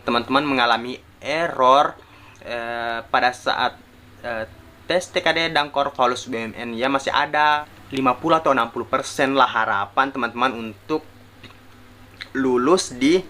teman-teman mengalami error pada saat tes TKD dan Korvalus BUMN, ya masih ada 50 atau 60% lah harapan teman-teman untuk lulus di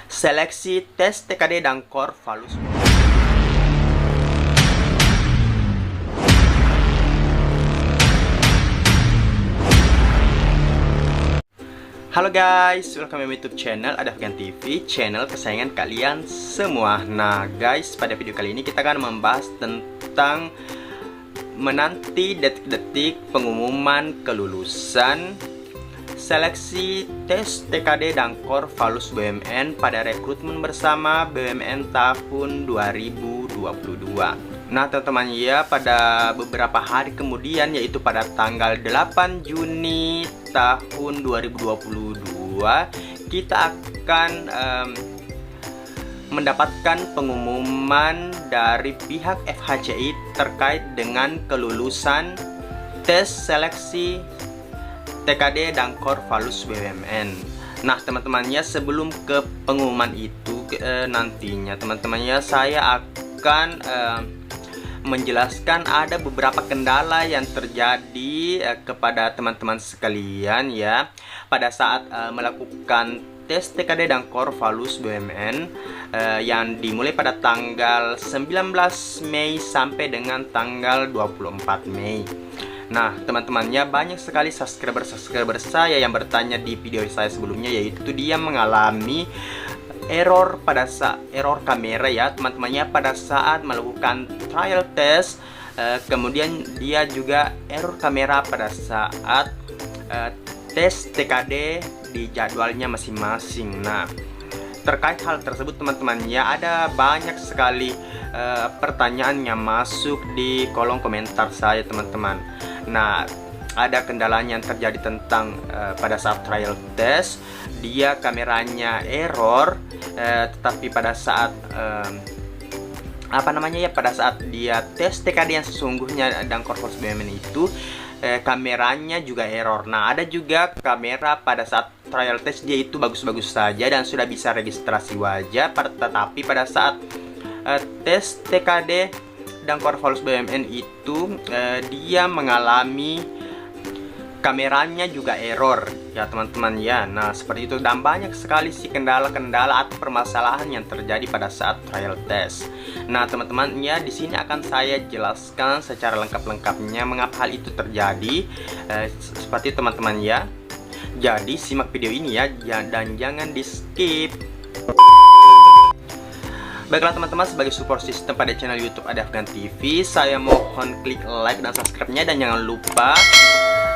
seleksi tes TKD dan Korvalus. Halo guys, welcome to my YouTube channel Adafgan TV, channel kesayangan kalian semua. Nah guys, pada video kali ini kita akan membahas tentang menanti detik-detik pengumuman kelulusan seleksi tes TKD dan Korvalus BUMN pada rekrutmen bersama BUMN tahun 2022. Nah teman-teman ya, pada beberapa hari kemudian, yaitu pada tanggal 8 Juni tahun 2022, kita akan mendapatkan pengumuman dari pihak FHCI terkait dengan kelulusan tes seleksi TKD dan Korvalus BUMN. Nah teman-temannya, sebelum ke pengumuman itu nantinya teman-temannya, saya akan menjelaskan ada beberapa kendala yang terjadi kepada teman-teman sekalian ya pada saat melakukan tes TKD dan Korvalus BUMN yang dimulai pada tanggal 19 Mei sampai dengan tanggal 24 Mei. Nah teman-temannya, banyak sekali subscriber saya yang bertanya di video saya sebelumnya, yaitu dia mengalami error pada saat kamera ya teman-temannya pada saat melakukan trial test, kemudian dia juga error kamera pada saat tes TKD di jadwalnya masing-masing. Nah terkait hal tersebut teman-temannya, ada banyak sekali pertanyaan yang masuk di kolom komentar saya teman-teman. Nah ada kendalanya yang terjadi tentang pada saat trial test dia kameranya error, tetapi pada saat pada saat dia tes TKD yang sesungguhnya dan Korvalus BUMN itu kameranya juga error. Nah ada juga kamera pada saat trial test dia itu bagus-bagus saja dan sudah bisa registrasi wajah, tetapi pada saat tes TKD dan Korvalus BUMN itu dia mengalami kameranya juga error ya teman-teman ya. Nah seperti itu, dan banyak sekali sih kendala-kendala atau permasalahan yang terjadi pada saat trial test. Nah teman-teman ya, di sini akan saya jelaskan secara lengkap-lengkapnya mengapa hal itu terjadi, seperti teman-teman ya. Jadi simak video ini ya, dan jangan di skip. Baiklah teman-teman, sebagai support system pada channel YouTube Adafgan TV, saya mohon klik like dan subscribe-nya, dan jangan lupa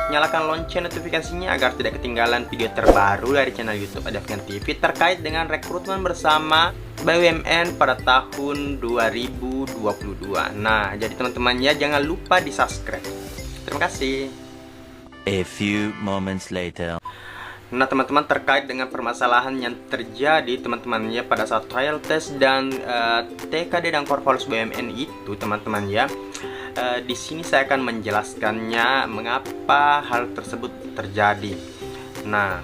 nyalakan lonceng notifikasinya agar tidak ketinggalan video terbaru dari channel YouTube Adafgan TV terkait dengan rekrutmen bersama BUMN pada tahun 2022. Nah, jadi teman-teman ya, jangan lupa di subscribe. Terima kasih. A few moments later. Nah teman-teman, terkait dengan permasalahan yang terjadi teman-teman ya pada saat trial test dan TKD dan Korvalus BUMN itu teman-teman ya, di sini saya akan menjelaskannya mengapa hal tersebut terjadi. Nah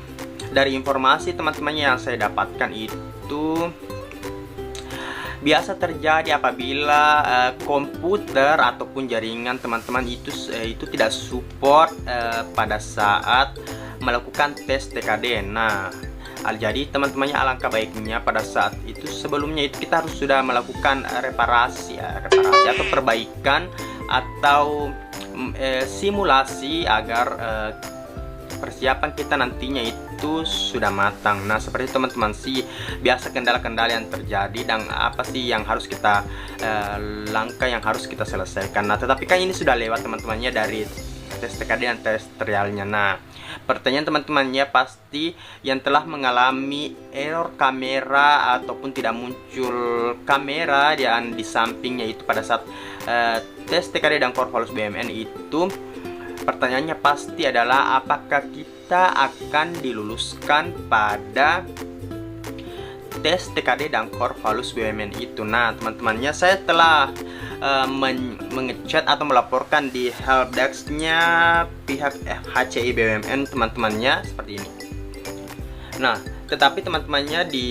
dari informasi teman-teman yang saya dapatkan itu biasa terjadi apabila komputer ataupun jaringan teman-teman itu tidak support pada saat melakukan tes TKD. Nah jadi teman-temannya, alangkah baiknya pada saat itu sebelumnya itu kita harus sudah melakukan reparasi atau perbaikan atau simulasi agar persiapan kita nantinya itu sudah matang. Nah seperti teman-teman sih, biasa kendala-kendala yang terjadi dan apa sih yang harus kita langkah yang harus kita selesaikan. Nah tetapi kan ini sudah lewat teman-temannya dari tes TKD dan tes trialnya. Nah pertanyaan teman-temannya pasti yang telah mengalami error kamera ataupun tidak muncul kamera dan di sampingnya itu pada saat tes TKD dan Korvalus BUMN itu, pertanyaannya pasti adalah apakah kita akan diluluskan pada tes TKD dan Korvalus BUMN itu. Nah teman-temannya, saya telah mengechat atau melaporkan di helpdesk-nya pihak FHCI BUMN teman-temannya seperti ini. Nah tetapi teman-temannya di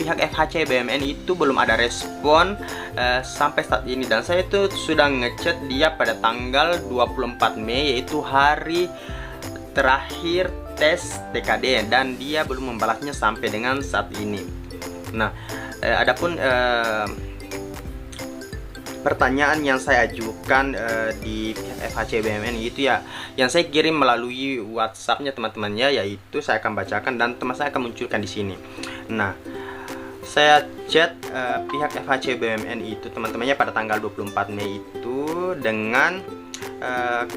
pihak FHC BUMN itu belum ada respon sampai saat ini, dan saya itu sudah ngechat dia pada tanggal 24 Mei, yaitu hari terakhir tes TKD, dan dia belum membalasnya sampai dengan saat ini. Nah, adapun pertanyaan yang saya ajukan di pihak FHC BUMN itu ya, yang saya kirim melalui WhatsApp-nya teman-temannya, yaitu saya akan bacakan dan teman saya akan munculkan di sini. Nah, saya chat pihak FHC BUMN itu teman-temannya pada tanggal 24 Mei itu dengan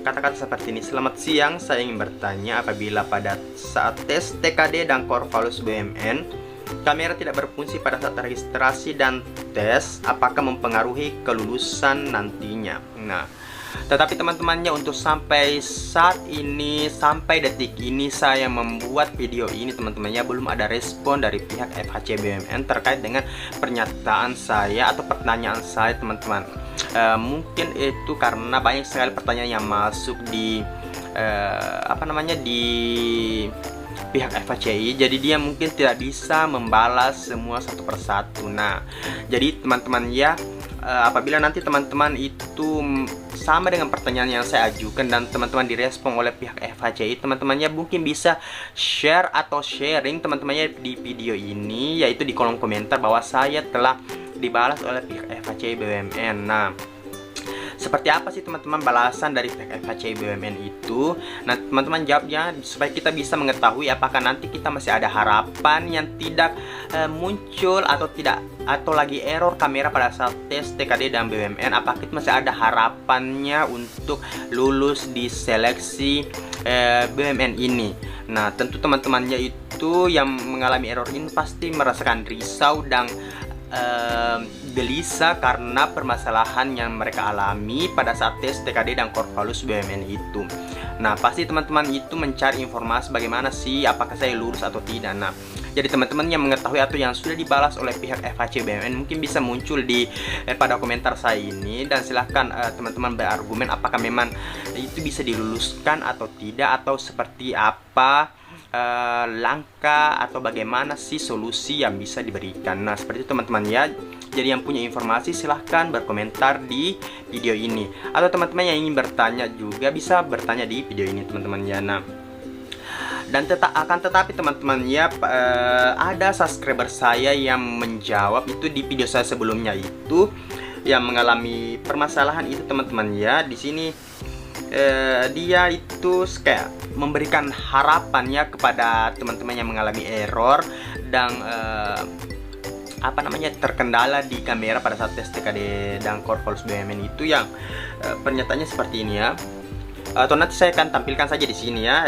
kata-kata seperti ini. Selamat siang, saya ingin bertanya apabila pada saat tes TKD dan Corvalus BUMN kamera tidak berfungsi pada saat registrasi dan tes, apakah mempengaruhi kelulusan nantinya? Nah, tetapi teman-temannya, untuk sampai saat ini, sampai detik ini saya membuat video ini teman-temannya, belum ada respon dari pihak FHC BUMN terkait dengan pernyataan saya atau pertanyaan saya teman-teman. Mungkin itu karena banyak sekali pertanyaan yang masuk di di pihak FHCI, jadi dia mungkin tidak bisa membalas semua satu persatu. Nah, jadi teman-teman ya, apabila nanti teman-teman itu sama dengan pertanyaan yang saya ajukan dan teman-teman direspon oleh pihak FHCI, teman-temannya mungkin bisa share atau sharing teman-temannya di video ini, yaitu di kolom komentar bahwa saya telah dibalas oleh pihak FHCI BUMN. Nah, seperti apa sih teman-teman balasan dari pihak FHCI BUMN itu? Nah, teman-teman jawabnya supaya kita bisa mengetahui apakah nanti kita masih ada harapan yang tidak muncul atau tidak, atau lagi error kamera pada saat tes TKD dan BUMN, apakah kita masih ada harapannya untuk lulus di seleksi BUMN ini. Nah, tentu teman-temannya itu yang mengalami error ini pasti merasakan risau dan gelisah karena permasalahan yang mereka alami pada saat tes TKD dan Corvalus BUMN itu. Nah, pasti teman-teman itu mencari informasi bagaimana sih apakah saya lulus atau tidak. Nah, jadi teman-teman yang mengetahui atau yang sudah dibalas oleh pihak FHC BUMN mungkin bisa muncul di pada komentar saya ini, dan silahkan teman-teman berargumen apakah memang itu bisa diluluskan atau tidak, atau seperti apa langkah atau bagaimana sih solusi yang bisa diberikan. Nah, seperti itu teman-teman ya. Jadi yang punya informasi silahkan berkomentar di video ini, atau teman-teman yang ingin bertanya juga bisa bertanya di video ini teman-teman ya. Nah, dan tetapi teman-teman ya, ada subscriber saya yang menjawab itu di video saya sebelumnya itu, yang mengalami permasalahan itu teman-teman ya. Di sini dia itu kayak memberikan harapannya kepada teman-teman yang mengalami error dan terkendala di kamera pada saat tes TKD dan Corvalus BUMN itu, yang pernyataannya seperti ini ya. Atau nanti saya akan tampilkan saja di sini ya,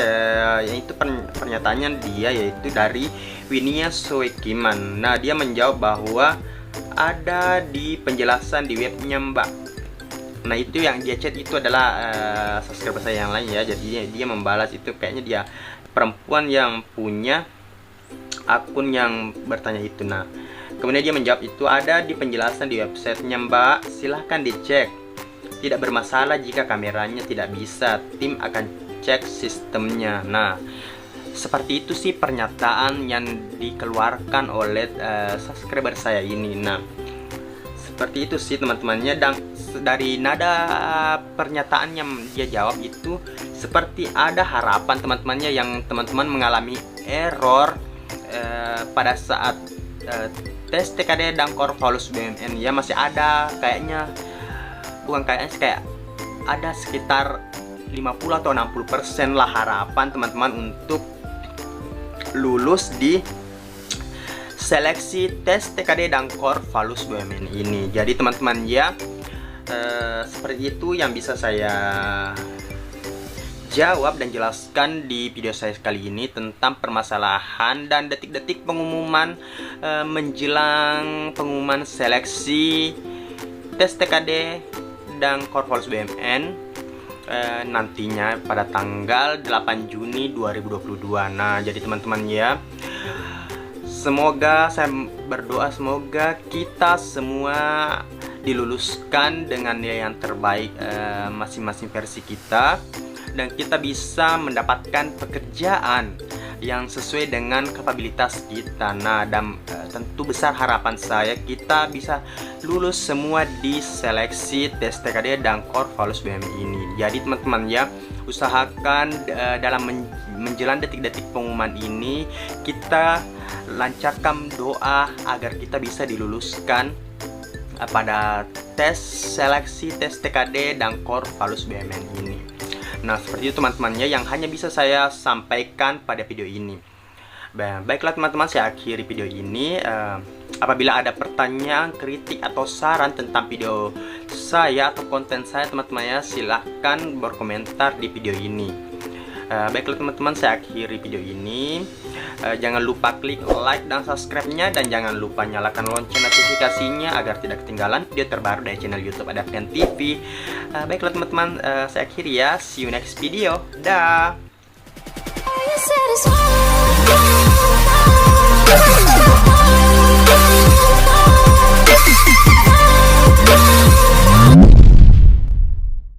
yaitu pernyataannya dia, yaitu dari Winia Soekiman. Nah, dia menjawab bahwa ada di penjelasan di webnya Mbak. Nah, itu yang dia chat itu adalah subscriber saya yang lain ya. Jadi dia membalas itu, kayaknya dia perempuan yang punya akun yang bertanya itu. Nah, kemudian dia menjawab itu ada di penjelasan di websitenya Mbak, silahkan dicek. Tidak bermasalah jika kameranya tidak bisa, tim akan cek sistemnya. Nah, seperti itu sih pernyataan yang dikeluarkan oleh subscriber saya ini. Nah, seperti itu sih teman-temannya, dan dari nada pernyataan yang dia jawab itu seperti ada harapan teman-temannya yang teman-teman mengalami error pada saat tes TKD dan Corvalus BUMN ya. Masih ada kayaknya, bukan kayaknya, kayak ada sekitar 50 atau 60% lah harapan teman-teman untuk lulus di seleksi tes TKD dan Corvalus BUMN ini. Jadi teman-teman ya, seperti itu yang bisa saya jawab dan jelaskan di video saya kali ini tentang permasalahan dan detik-detik pengumuman menjelang pengumuman seleksi tes TKD dan Corvalus BUMN nantinya pada tanggal 8 Juni 2022. Nah, jadi teman-teman ya, semoga, saya berdoa semoga kita semua diluluskan dengan nilai yang terbaik masing-masing versi kita, dan kita bisa mendapatkan pekerjaan yang sesuai dengan kapabilitas kita. Nah, dan tentu besar harapan saya kita bisa lulus semua di seleksi tes TKD dan Korvalus BM ini. Jadi teman-teman ya, usahakan dalam menjelang detik-detik pengumuman ini kita lancarkan doa agar kita bisa diluluskan pada tes seleksi tes TKD dan Korvalus BMN ini. Nah, seperti itu teman-temannya yang hanya bisa saya sampaikan pada video ini. Baiklah teman-teman, saya akhiri video ini. Apabila ada pertanyaan, kritik, atau saran tentang video saya atau konten saya teman-teman ya, silahkan berkomentar di video ini. Baiklah teman-teman, saya akhiri video ini. Jangan lupa klik like dan subscribe-nya, dan jangan lupa nyalakan lonceng notifikasinya agar tidak ketinggalan video terbaru dari channel YouTube Adaptian TV. Baiklah teman-teman, saya akhiri ya. See you next video. Dah.